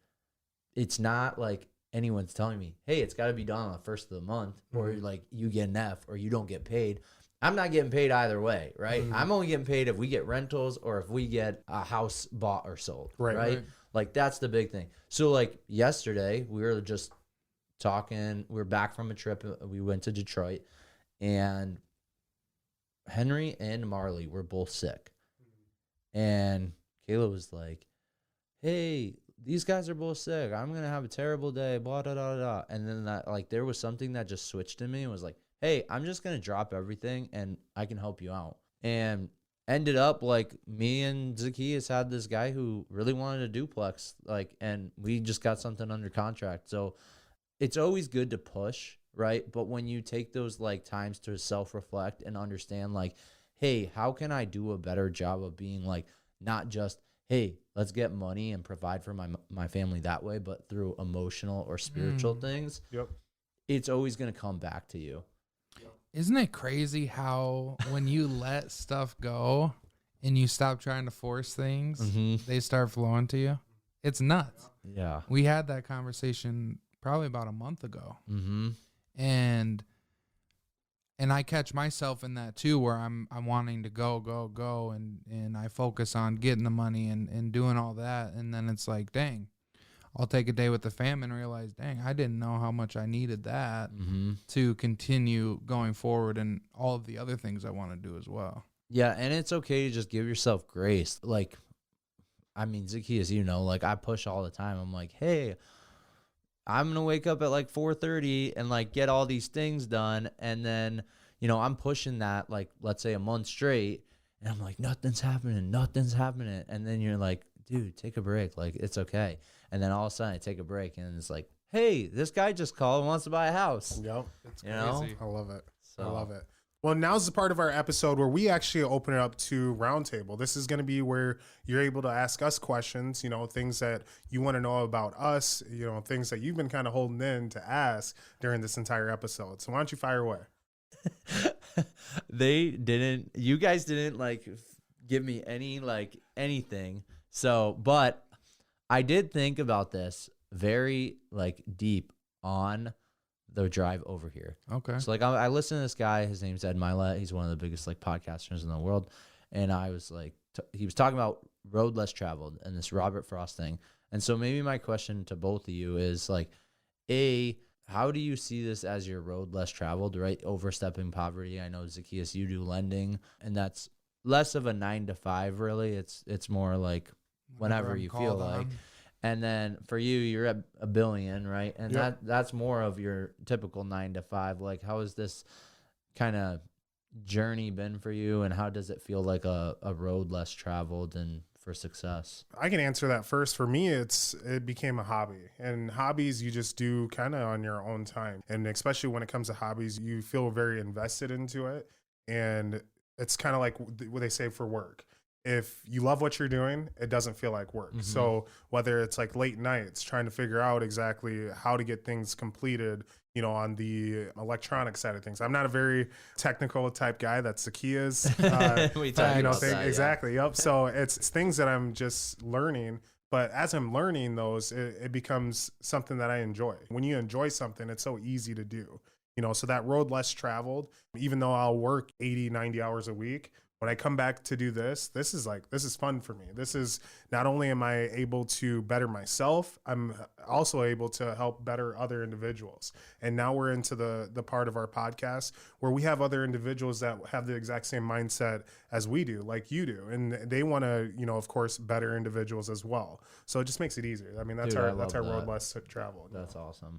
it's not like anyone's telling me, hey, it's got to be done on the first of the month, or, like, you get an F or you don't get paid. I'm not getting paid either way, right? I'm only getting paid if we get rentals or if we get a house bought or sold, right? Like, that's the big thing. So, like, yesterday, we were just talking. We were back from a trip. We went to Detroit, and Henry and Marley were both sick. And Kayla was like, hey, these guys are both sick. I'm going to have a terrible day, blah, da, da, da. And then, there was something that just switched in me and was like, hey, I'm just going to drop everything and I can help you out. And ended up like me and Zachaeus had this guy who really wanted a duplex, like, and we just got something under contract. So it's always good to push, right? But when you take those like times to self-reflect and understand like, hey, how can I do a better job of being like, not just, hey, let's get money and provide for my family that way, but through emotional or spiritual things. Yep. It's always going to come back to you. Isn't it crazy how when you let stuff go and you stop trying to force things, they start flowing to you? It's nuts. Yeah. We had that conversation probably about a month ago. And I catch myself in that too, where I'm wanting to go, and I focus on getting the money and doing all that, and then it's like, dang, I'll take a day with the fam and realize, dang, I didn't know how much I needed that to continue going forward and all of the other things I want to do as well. Yeah, and it's okay to just give yourself grace. Like, I mean, Zachaeus, you know, like I push all the time. I'm like, hey, I'm going to wake up at like 4:30 and like get all these things done. And then, you know, I'm pushing that like, let's say a month straight. And I'm like, nothing's happening. And then you're like, dude, take a break. Like, it's okay. And then all of a sudden I take a break and it's like, hey, this guy just called and wants to buy a house. Yep. It's You know? crazy. I love it. So, I love it. Well, now's the part of our episode where we actually open it up to roundtable. This is going to be where you're able to ask us questions, you know, things that you want to know about us, you know, things that you've been kind of holding in to ask during this entire episode. So why don't you fire away? you guys didn't like give me any, like anything. So, but I did think about this very like deep on the drive over here. Okay. So like I listened to this guy, his name's Ed Milet. He's one of the biggest like podcasters in the world. And I was like, he was talking about road less traveled and this Robert Frost thing. And so maybe my question to both of you is like, how do you see this as your road less traveled, right? Overstepping poverty. I know, Zachaeus, you do lending, and that's less of a 9 to 5, really. It's more like whenever you feel like. And then for you, you're at $1 billion, right? And Yep. that's more of your typical 9 to 5. Like, how has this kind of journey been for you, and how does it feel like a road less traveled and for success? I can answer that first. For me, it became a hobby, and hobbies you just do kind of on your own time. And especially when it comes to hobbies, you feel very invested into it. And it's kind of like what they say for work. If you love what you're doing, it doesn't feel like work. So whether it's like late nights trying to figure out exactly how to get things completed, you know, on the electronic side of things. I'm not a very technical type guy. That's Zachaeus. We talked about that, exactly. Yep. So it's things that I'm just learning. But as I'm learning those, it becomes something that I enjoy. When you enjoy something, it's so easy to do. You know, so that road less traveled, even though I'll work 80, 90 hours a week, when I come back to do this is fun for me. This is not only am I able to better myself, I'm also able to help better other individuals. And now we're into the part of our podcast where we have other individuals that have the exact same mindset as we do, like you do. And they want to, you know, of course, better individuals as well. So it just makes it easier. I mean, that's our road less traveled. That's awesome.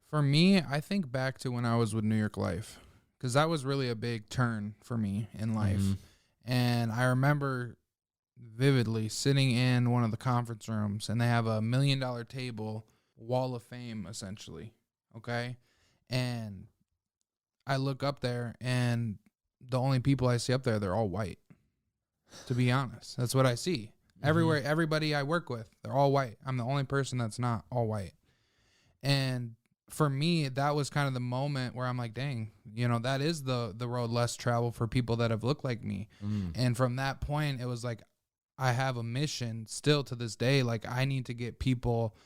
For me, I think back to when I was with New York Life, because that was really a big turn for me in life. And I remember vividly sitting in one of the conference rooms, and they have a $1 million table, wall of fame, essentially. Okay. And I look up there, and the only people I see up there, they're all white. To be honest, that's what I see. Everywhere, everybody I work with, they're all white. I'm the only person that's not all white. And for me, that was kind of the moment where I'm like, dang, you know, that is the road less traveled for people that have looked like me. And from that point, it was like, I have a mission still to this day. Like, I need to get people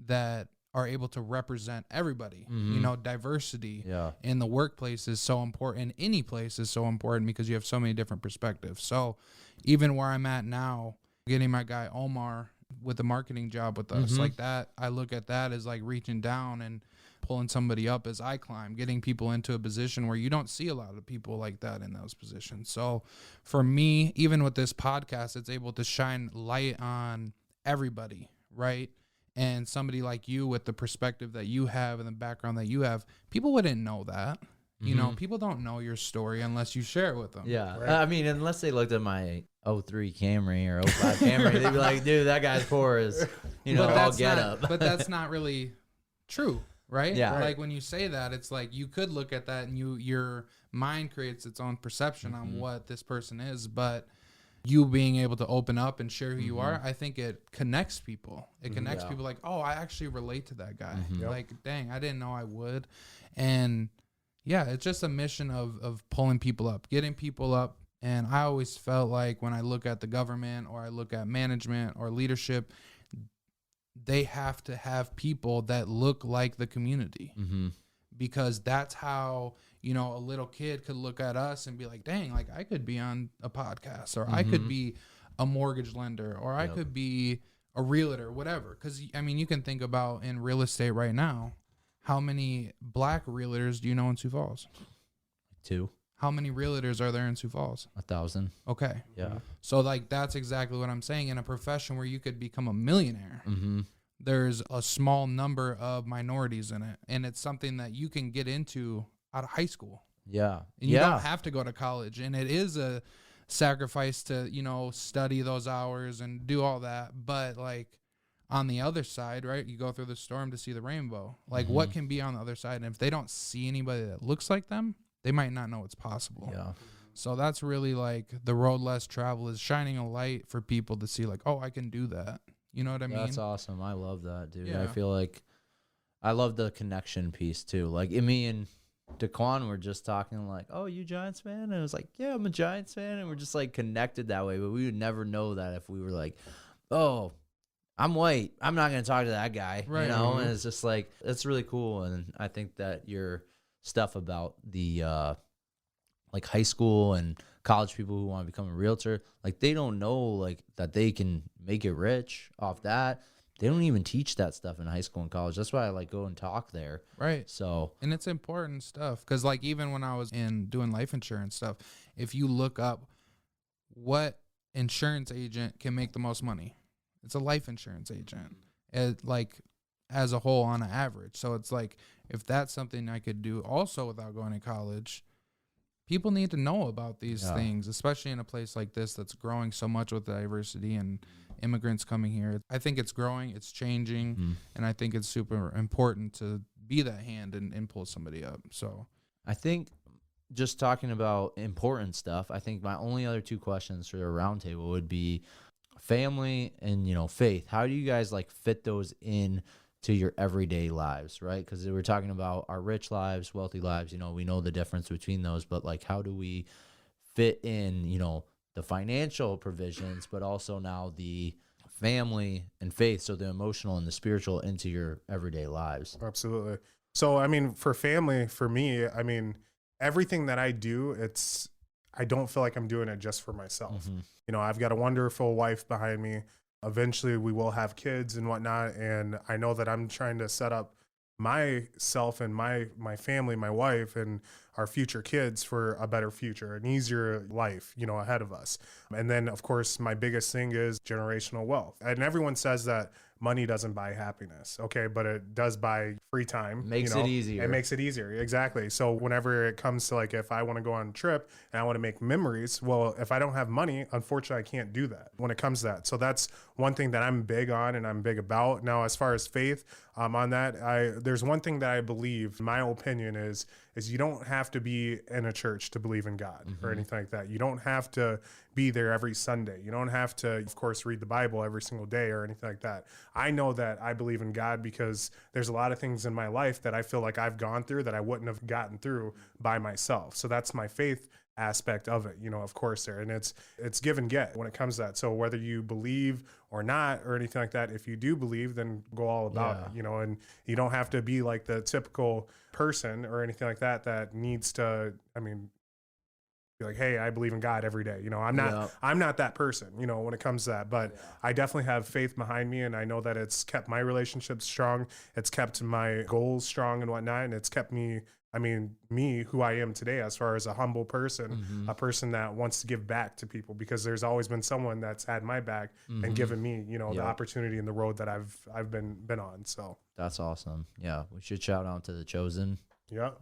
that are able to represent everybody. You know, diversity in the workplace is so important. Any place is so important because you have so many different perspectives. So even where I'm at now, getting my guy Omar with the marketing job with us, like that, I look at that as like reaching down and pulling somebody up as I climb, getting people into a position where you don't see a lot of people like that in those positions. So for me, even with this podcast, it's able to shine light on everybody, right? And somebody like you with the perspective that you have and the background that you have, people wouldn't know that. You know, people don't know your story unless you share it with them. Yeah. Right. I mean, unless they looked at my 03 Camry or 05 Camry, they'd be like, dude, that guy's poor as, all get up. But that's not really true, right? Yeah. Like when you say that, it's like you could look at that and your mind creates its own perception on what this person is. But you being able to open up and share who you are, I think it connects people. It connects people like, oh, I actually relate to that guy. Like, dang, I didn't know I would. And yeah, it's just a mission of pulling people up, getting people up. And I always felt like when I look at the government or I look at management or leadership, they have to have people that look like the community, because that's how, a little kid could look at us and be like, dang, like I could be on a podcast, or I could be a mortgage lender, or I could be a realtor, whatever. Because, I mean, you can think about in real estate right now, how many black realtors do you know in Sioux Falls? 2. How many realtors are there in Sioux Falls? 1,000. Okay. Yeah. So, like, that's exactly what I'm saying. In a profession where you could become a millionaire, there's a small number of minorities in it. And it's something that you can get into out of high school. Yeah. And you don't have to go to college. And it is a sacrifice to, study those hours and do all that. But, like, on the other side, right, you go through the storm to see the rainbow. Like, what can be on the other side? And if they don't see anybody that looks like them, they might not know it's possible. Yeah. So that's really like the road less traveled, is shining a light for people to see, like, oh, I can do that. You know what I mean? That's awesome. I love that, dude. Yeah. I feel like I love the connection piece too. Like me and Daquan were just talking like, oh, you Giants fan? And I was like, yeah, I'm a Giants fan. And we're just like connected that way. But we would never know that if we were like, oh, I'm white, I'm not going to talk to that guy, Right. And it's just like, it's really cool. And I think that your stuff about the, like high school and college people who want to become a realtor, like they don't know like that they can make it rich off that. They don't even teach that stuff in high school and college. That's why I like go and talk there. Right. So, and it's important stuff. Cause like even when I was doing life insurance stuff, if you look up what insurance agent can make the most money, it's a life insurance agent, as a whole on an average. So it's like, if that's something I could do also without going to college, people need to know about these things, especially in a place like this that's growing so much with diversity and immigrants coming here. I think it's growing, it's changing, and I think it's super important to be that hand and pull somebody up. So I think just talking about important stuff, I think my only other 2 questions for the roundtable would be family and, faith. How do you guys like fit those in to your everyday lives, right? Because we're talking about our rich lives, wealthy lives, we know the difference between those, but like how do we fit in, the financial provisions, but also now the family and faith, so the emotional and the spiritual into your everyday lives? Absolutely. So, I mean, for family, for me, I mean, everything that I do, I don't feel like I'm doing it just for myself. I've got a wonderful wife behind me. Eventually we will have kids and whatnot. And I know that I'm trying to set up myself and my family, my wife and our future kids for a better future, an easier life, ahead of us. And then of course, my biggest thing is generational wealth. And everyone says that money doesn't buy happiness. Okay. But it does buy free time. Makes it easier. It makes it easier. Exactly. So whenever it comes to like, if I want to go on a trip and I want to make memories, well, if I don't have money, unfortunately, I can't do that when it comes to that. So that's one thing that I'm big on and I'm big about. Now, as far as faith, on that, there's one thing that I believe, my opinion is you don't have to be in a church to believe in God or anything like that. You don't have to be there every Sunday. You don't have to, of course, read the Bible every single day or anything like that. I know that I believe in God because there's a lot of things in my life that I feel like I've gone through that I wouldn't have gotten through by myself. So that's my faith aspect of it, of course there. And it's give and get when it comes to that. So whether you believe or not or anything like that, if you do believe, then go all about it, and you don't have to be like the typical person or anything like that needs to, be like, hey, I believe in God every day. I'm not that person, when it comes to that, but I definitely have faith behind me. And I know that it's kept my relationships strong. It's kept my goals strong and whatnot. And it's kept me, me, who I am today, as far as a humble person, a person that wants to give back to people, because there's always been someone that's had my back and given me, the opportunity and the road that I've been on. So that's awesome. Yeah. We should shout out to the Chosen Yep.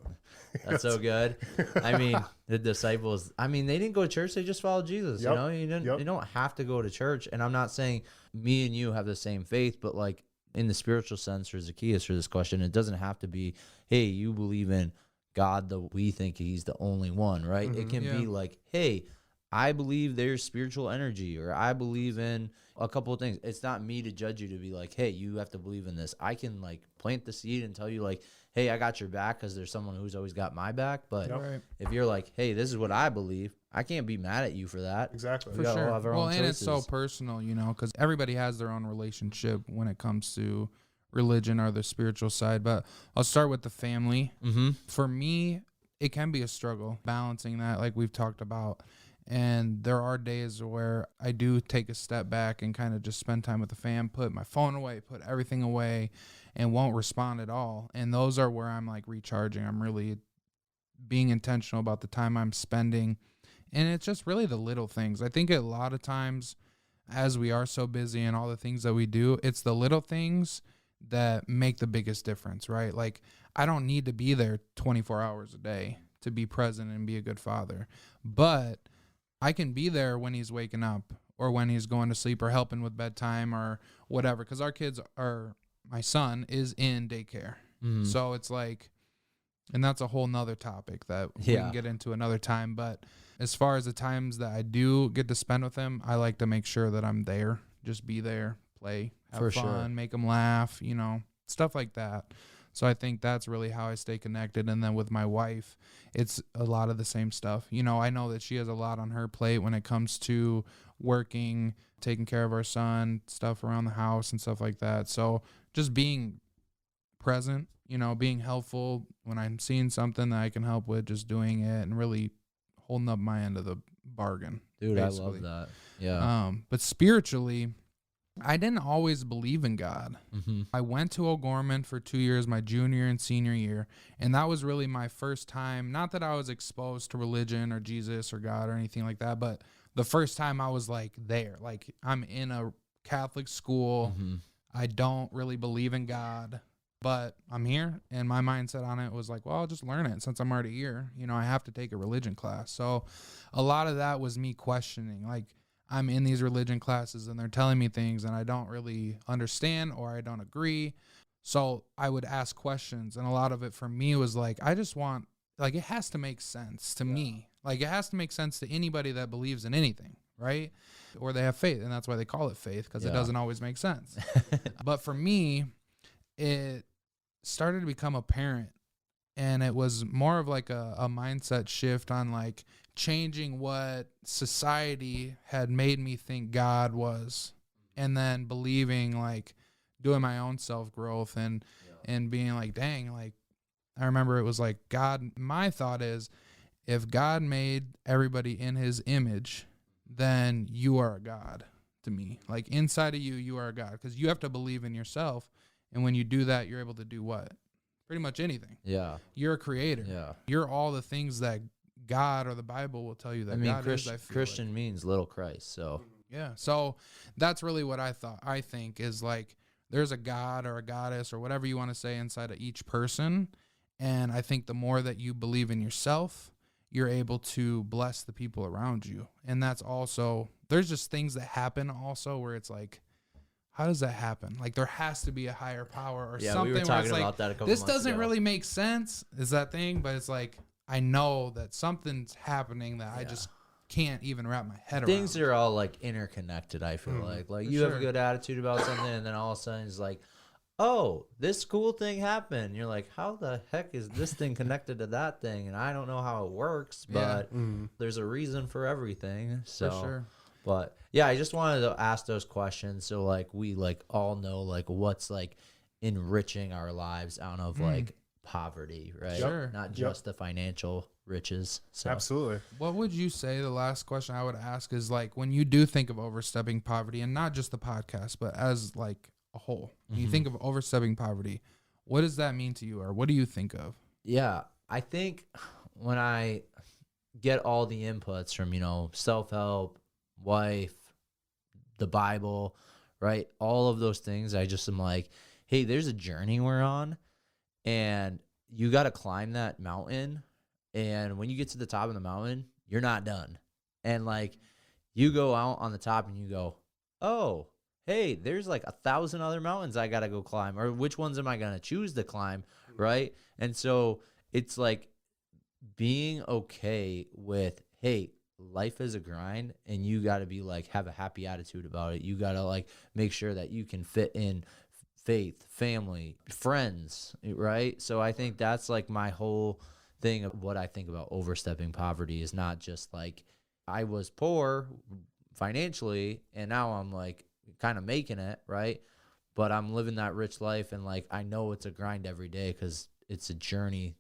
That's so good. I mean, the disciples, I mean, they didn't go to church. They just followed Jesus. Yep. You know, you don't have to go to church. And I'm not saying me and you have the same faith, but like in the spiritual sense for Zachaeus for this question, it doesn't have to be, hey, you believe in God, we think he's the only one, right? It can be like, hey, I believe there's spiritual energy, or I believe in a couple of things. It's not me to judge you to be like, hey, you have to believe in this. I can like plant the seed and tell you like, hey, I got your back because there's someone who's always got my back. But if you're like, hey, this is what I believe, I can't be mad at you for that. Exactly. For sure. Well, and it's so personal, you know, because everybody has their own relationship when it comes to religion or the spiritual side. But I'll start with the family. For me, it can be a struggle balancing that, like we've talked about. And there are days where I do take a step back and kind of just spend time with the fam, put my phone away, put everything away, and won't respond at all. And those are where I'm like recharging. I'm really being intentional about the time I'm spending. And it's just really the little things. I think a lot of times, as we are so busy and all the things that we do, it's the little things that make the biggest difference, right? Like, I don't need to be there 24 hours a day to be present and be a good father. But I can be there when he's waking up or when he's going to sleep or helping with bedtime or whatever. Because my son is in daycare. So it's like, and that's a whole nother topic that we can get into another time. But as far as the times that I do get to spend with him, I like to make sure that I'm there, just be there, play, have fun, make him laugh, you know, stuff like that. So I think that's really how I stay connected. And then with my wife, it's a lot of the same stuff. You know, I know that she has a lot on her plate when it comes to working, taking care of our son, stuff around the house and stuff like that. So just being present, you know, being helpful when I'm seeing something that I can help with, just doing it and really holding up my end of the bargain. Dude, basically. I love that. Yeah. But spiritually, I didn't always believe in God. I went to O'Gorman for 2 years, my junior and senior year, and that was really my first time. Not that I was exposed to religion or Jesus or God or anything like that, but the first time I was like there. Like, I'm in a Catholic school. I don't really believe in God, but I'm here, and my mindset on it was like, well, I'll just learn it since I'm already here. You know, I have to take a religion class. So a lot of that was me questioning, like, I'm in these religion classes and they're telling me things and I don't really understand or I don't agree. So I would ask questions, and a lot of it for me was like, I just want, like, it has to make sense to me. Like, it has to make sense to anybody that believes in anything, right? Or they have faith, and that's why they call it faith, because it doesn't always make sense. But for me, it started to become apparent, and it was more of like a mindset shift on like changing what society had made me think God was, and then believing, like, doing my own self-growth and being like, dang, like, I remember it was like, God, my thought is, if God made everybody in his image, then you are a God to me. Like, inside of you, you are a God, because you have to believe in yourself. And when you do that, you're able to do what? Pretty much anything. Yeah. You're a creator. Yeah. You're all the things that God or the Bible will tell you that God is. Christian means little Christ. So yeah. So that's really what I think is like, there's a God or a goddess or whatever you want to say inside of each person. And I think the more that you believe in yourself, you're able to bless the people around you. And that's also, there's just things that happen also where it's like, how does that happen? Like, there has to be a higher power or something. We were talking where it's about like, that a couple this months doesn't ago. really make sense, is that thing, but it's like, I know that something's happening that I just can't even wrap my head around. Things are all like interconnected, I feel like you have a good attitude about something, and then all of a sudden it's like, oh, this cool thing happened. And you're like, how the heck is this thing connected to that thing? And I don't know how it works, but there's a reason for everything. So For sure. But yeah, I just wanted to ask those questions so like we like all know like what's like enriching our lives out of like poverty, right? Sure. Not just the financial riches. So Absolutely. What would you say, the last question I would ask is, like, when you do think of overstepping poverty, and not just the podcast, but as like a whole, when you think of overstepping poverty, what does that mean to you, or what do you think of? Yeah, I think when I get all the inputs from, you know, self-help, wife, the Bible, right? All of those things, I just am like, hey, there's a journey we're on, and you got to climb that mountain. And when you get to the top of the mountain, you're not done. And like you go out on the top and you go, oh, hey, there's like 1,000 other mountains I got to go climb, or which ones am I going to choose to climb? Right. And so it's like being okay with, hey, life is a grind, and you got to be like, have a happy attitude about it. You got to like make sure that you can fit in faith, family, friends. Right. So I think that's like my whole thing of what I think about overstepping poverty is not just like I was poor financially and now I'm like kind of making it, right? But I'm living that rich life, and like I know it's a grind every day because it's a journey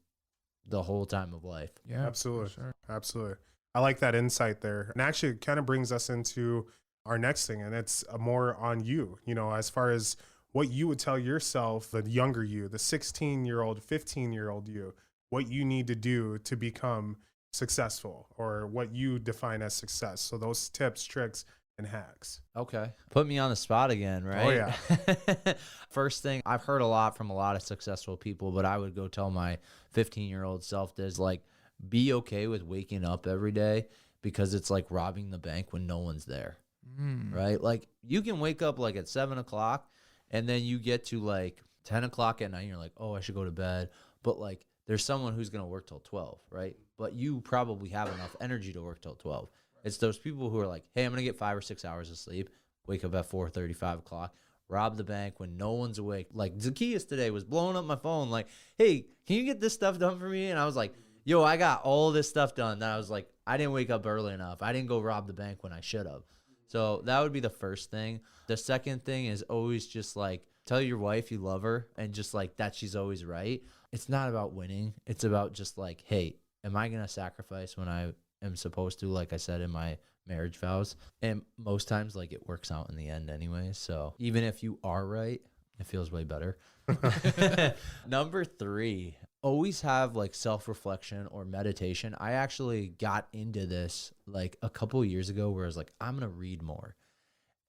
the whole time of life. Yeah, absolutely. Sure. Absolutely. I like that insight there. And actually it kind of brings us into our next thing, and it's more on you, you know, as far as what you would tell yourself, the younger you, the 16-year-old, 15-year-old you, what you need to do to become successful, or what you define as success. So those tips, tricks, and hacks. Okay. Put me on the spot again, right? Oh, yeah. First thing, I've heard a lot from a lot of successful people, but I would go tell my 15-year-old self this, like, be okay with waking up every day, because it's like robbing the bank when no one's there, right? Like, you can wake up like at 7 o'clock and then you get to like 10 o'clock at night and you're like, oh, I should go to bed. But like, there's someone who's going to work till 12, right? But you probably have enough energy to work till 12. It's those people who are like, hey, I'm going to get 5 or 6 hours of sleep, wake up at 4:30, 5 o'clock, rob the bank when no one's awake. Like Zachaeus today was blowing up my phone like, hey, can you get this stuff done for me? And I was like, yo, I got all this stuff done. Then I was like, I didn't wake up early enough. I didn't go rob the bank when I should have. So that would be the first thing. The second thing is always just like, tell your wife you love her and just like that she's always right. It's not about winning. It's about just like, hey, am I going to sacrifice when I am supposed to, like I said in my marriage vows? And most times, like, it works out in the end anyway. So even if you are right, it feels way better. Number 3, always have like self-reflection or meditation. I actually got into this like a couple of years ago where I was like, I'm going to read more.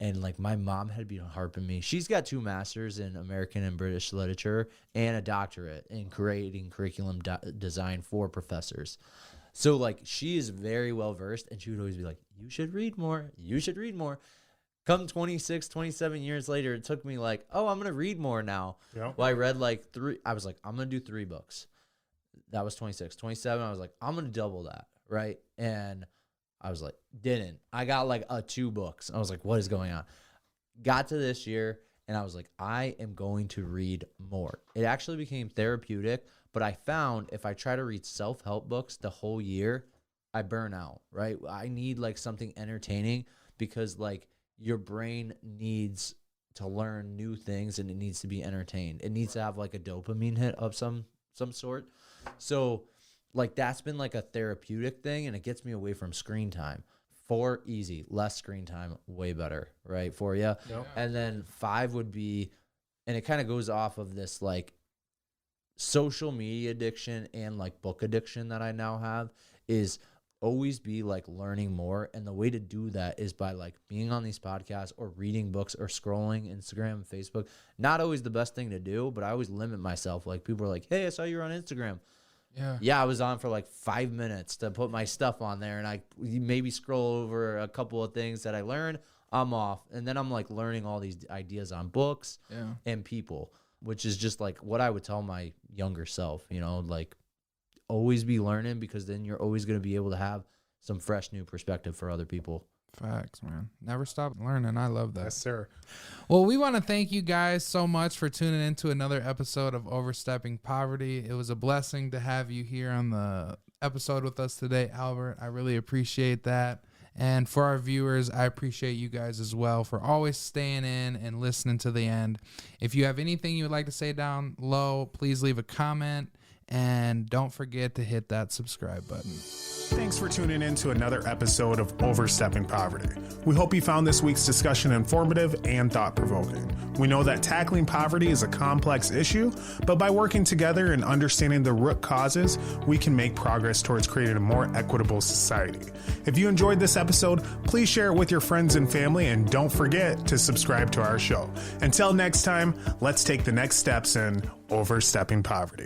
And like my mom had been harping me. She's got 2 masters in American and British literature and a doctorate in creating curriculum design for professors. So like she is very well versed, and she would always be like, you should read more. You should read more. Come 26, 27 years later, it took me like, oh, I'm going to read more now. Yep. Well, I read like 3. I was like, I'm going to do 3 books. That was 26. 27, I was like, I'm going to double that, right? And I was like, didn't. I got like 2 books. I was like, what is going on? Got to this year, and I was like, I am going to read more. It actually became therapeutic, but I found if I try to read self-help books the whole year, I burn out, right? I need like something entertaining, because like your brain needs to learn new things and it needs to be entertained. It needs to have like a dopamine hit of some sort. So like that's been like a therapeutic thing, and it gets me away from screen time. 4, easy, less screen time, way better, right, for you. Yep. And then 5 would be, and it kind of goes off of this like social media addiction and like book addiction that I now have, is always be like learning more. And the way to do that is by like being on these podcasts or reading books or scrolling Instagram and Facebook. Not always the best thing to do, but I always limit myself. Like people are like, hey, I saw you were on Instagram. Yeah, I was on for like 5 minutes to put my stuff on there, and I maybe scroll over a couple of things that I learned. I'm off. And then I'm like learning all these ideas on books and people, which is just like what I would tell my younger self, you know, like always be learning, because then you're always going to be able to have some fresh new perspective for other people. Facts, man. Never stop learning. I love that. Yes, sir. Well, we want to thank you guys so much for tuning into another episode of Overstepping Poverty. It was a blessing to have you here on the episode with us today, Albert. I really appreciate that. And for our viewers, I appreciate you guys as well for always staying in and listening to the end. If you have anything you would like to say down low, please leave a comment. And don't forget to hit that subscribe button. Thanks for tuning in to another episode of Overstepping Poverty. We hope you found this week's discussion informative and thought-provoking. We know that tackling poverty is a complex issue, but by working together and understanding the root causes, we can make progress towards creating a more equitable society. If you enjoyed this episode, please share it with your friends and family, and don't forget to subscribe to our show. Until next time, let's take the next steps in Overstepping Poverty.